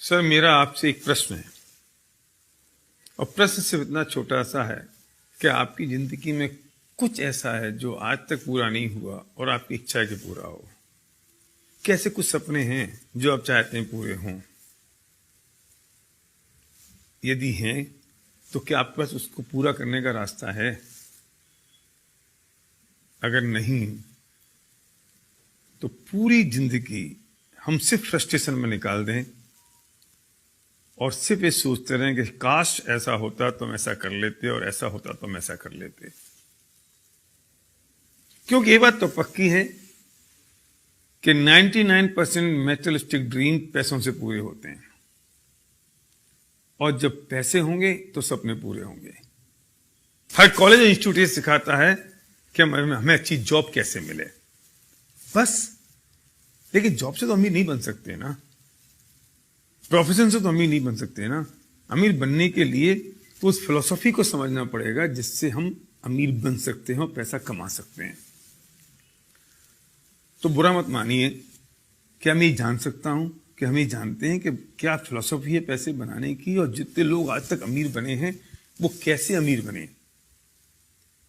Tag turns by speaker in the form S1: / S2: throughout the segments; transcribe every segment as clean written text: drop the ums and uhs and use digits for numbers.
S1: Sir, मेरा आपसे एक प्रश्न है और प्रश्न सिर्फ इतना छोटा सा है कि आपकी जिंदगी में कुछ ऐसा है जो आज तक पूरा नहीं हुआ और आपकी इच्छा है कि पूरा हो। कैसे कुछ सपने हैं जो आप चाहते हैं पूरे हों? यदि हैं तो क्या आपके पास उसको पूरा करने का रास्ता है? अगर नहीं तो पूरी जिंदगी हम सिर्फ फ्रस्ट्रेशन में निकाल दें और सिर्फ ये सोचते रहें कि काश ऐसा होता तो हम ऐसा कर लेते और ऐसा होता तो हम ऐसा कर लेते। क्योंकि ये बात तो पक्की है कि 99% मैटेरियलिस्टिक ड्रीम पैसों से पूरे होते हैं और जब पैसे होंगे तो सपने पूरे होंगे। हर कॉलेज और इंस्टीट्यूट ये सिखाता है कि हमें अच्छी जॉब कैसे मिले, बस। लेकिन जॉब से तो अमीर नहीं बन सकते ना, प्रोफेशन से तो अमीर नहीं बन सकते ना। अमीर बनने के लिए तो उस फिलॉसफी को समझना पड़ेगा जिससे हम अमीर बन सकते हैं और पैसा कमा सकते हैं। तो बुरा मत मानिए कि मैं ये जान सकता हूं कि हम ये जानते हैं कि क्या फिलॉसफी है पैसे बनाने की, और जितने लोग आज तक अमीर बने हैं वो कैसे अमीर बने।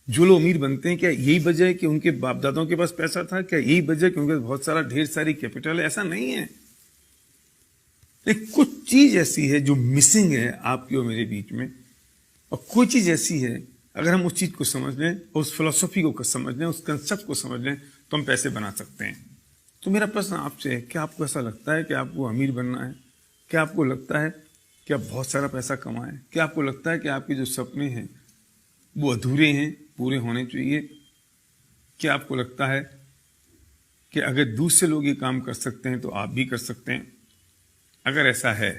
S1: जो लोग अमीर बनते हैं क्या यही वजह है कि उनके बाप दादाओं के पास पैसा था? क्या यही वजह है कि उनके बहुत सारा ढेर सारी कैपिटल है? ऐसा नहीं है। लेकिन कुछ चीज ऐसी है जो मिसिंग है आपकी और मेरे बीच में, और कोई चीज ऐसी है अगर हम उस चीज को समझ लें, उस फिलॉसफी को समझ लें, उस कंसेप्ट को समझ लें तो हम पैसे बना सकते हैं। तो मेरा प्रश्न आपसे है, क्या आपको ऐसा लगता है कि आपको अमीर बनना है? क्या आपको लगता है कि आप बहुत सारा पैसा कमाएं? क्या आपको लगता है कि आपके जो सपने हैं वो अधूरे हैं, पूरे होने चाहिए? क्या आपको लगता है कि अगर दूसरे लोग ये काम कर सकते हैं तो आप भी कर सकते हैं? अगर ऐसा है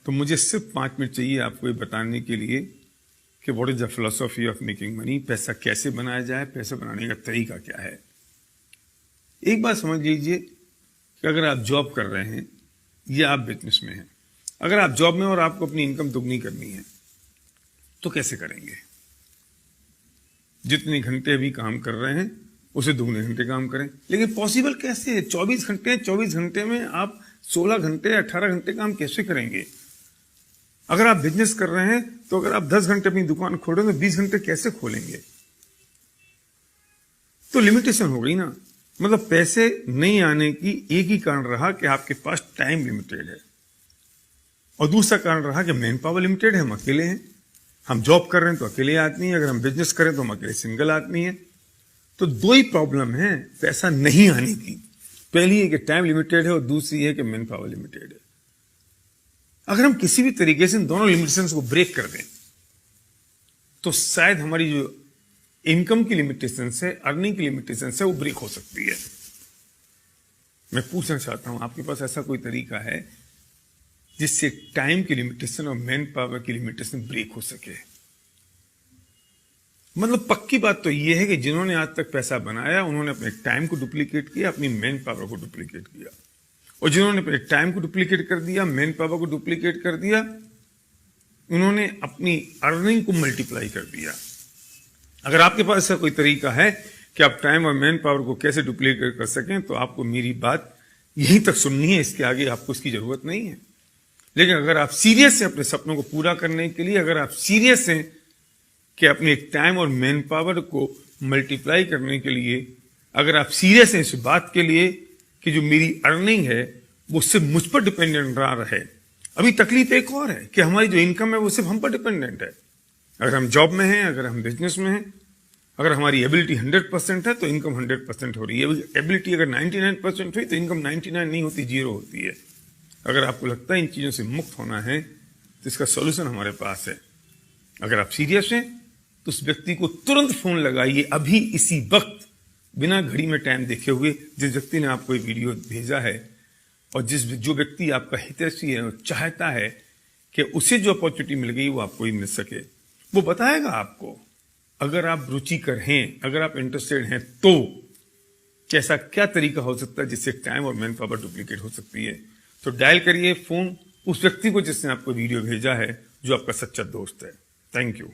S1: तो मुझे सिर्फ 5 मिनट चाहिए आपको ये बताने के लिए कि what is the philosophy of making money, पैसा कैसे बनाया जाए, पैसा बनाने का तरीका क्या है। एक बात समझ लीजिए कि अगर आप जॉब कर रहे हैं या आप बिजनेस में हैं, अगर आप जॉब में और आपको अपनी इनकम दुगनी करनी है तो कैसे करेंगे? जितने घंटे अभी काम कर रहे हैं उसे दुगने घंटे काम करें। लेकिन पॉसिबल कैसे है? 24 घंटे हैं, 24 घंटे में आप 16 घंटे 18 घंटे काम कैसे करेंगे? अगर आप बिजनेस कर रहे हैं तो अगर आप 10 घंटे अपनी दुकान खोल रहे हैं तो 20 घंटे कैसे खोलेंगे? तो लिमिटेशन हो गई ना। मतलब पैसे नहीं आने की एक ही कारण रहा कि आपके पास टाइम लिमिटेड है, और दूसरा कारण रहा कि मैन पावर लिमिटेड है, हम अकेले हैं। हम जॉब कर रहे हैं तो अकेले आदमी है, अगर हम बिजनेस करें तो हम अकेले सिंगल आदमी है। तो दो ही प्रॉब्लम है पैसा नहीं आने की। पहली है कि टाइम लिमिटेड है और दूसरी है कि मैन पावर लिमिटेड है। अगर हम किसी भी तरीके से इन दोनों लिमिटेशंस को ब्रेक कर दें तो शायद हमारी जो इनकम की लिमिटेशंस है, अर्निंग की लिमिटेशंस है, वो ब्रेक हो सकती है। मैं पूछना चाहता हूं, आपके पास ऐसा कोई तरीका है जिससे टाइम की लिमिटेशन और मैन पावर की लिमिटेशन ब्रेक हो सके? मतलब पक्की बात तो यह है कि जिन्होंने आज तक पैसा बनाया उन्होंने अपने टाइम को डुप्लीकेट किया, अपनी मैन पावर को डुप्लीकेट किया, और जिन्होंने अपने टाइम को डुप्लीकेट कर दिया, मैन पावर को डुप्लीकेट कर दिया, उन्होंने अपनी अर्निंग को मल्टीप्लाई कर दिया। अगर आपके पास ऐसा कोई तरीका है कि आप टाइम और मैन पावर को कैसे डुप्लीकेट कर सकें तो आपको मेरी बात यहीं तक सुननी है, इसके आगे आपको इसकी जरूरत नहीं है। लेकिन अगर आप सीरियस हैं अपने सपनों को पूरा करने के लिए, अगर आप सीरियस हैं कि अपने टाइम और मैन पावर को मल्टीप्लाई करने के लिए, अगर आप सीरियस हैं इस बात के लिए कि जो मेरी अर्निंग है वो सिर्फ मुझ पर डिपेंडेंट ना रहे। अभी तकलीफ एक और है कि हमारी जो इनकम है वो सिर्फ हम पर डिपेंडेंट है। अगर हम जॉब में हैं, अगर हम बिजनेस में हैं, अगर हमारी एबिलिटी 100% है तो इनकम 100% हो रही है। एबिलिटी अगर 99% हुई तो इनकम 99 नहीं होती, 0 होती है। अगर आपको लगता है इन चीजों से मुक्त होना है तो इसका सॉल्यूशन हमारे पास है। अगर आप सीरियस हैं तो उस व्यक्ति को तुरंत फोन लगाइए, अभी इसी वक्त, बिना घड़ी में टाइम देखे हुए, जिस व्यक्ति ने आपको ये वीडियो भेजा है, और जो व्यक्ति आपका हितैषी है और चाहता है कि उसे जो अपॉर्चुनिटी मिल गई वो आपको ही मिल सके, वो बताएगा आपको। अगर आप रुचिकर हैं, अगर आप इंटरेस्टेड हैं तो कैसा क्या तरीका हो सकता है जिससे टाइम और मैन पावर डुप्लीकेट हो सकती है। तो डायल करिए फोन उस व्यक्ति को जिसने आपको वीडियो भेजा है, जो आपका सच्चा दोस्त है। Thank you.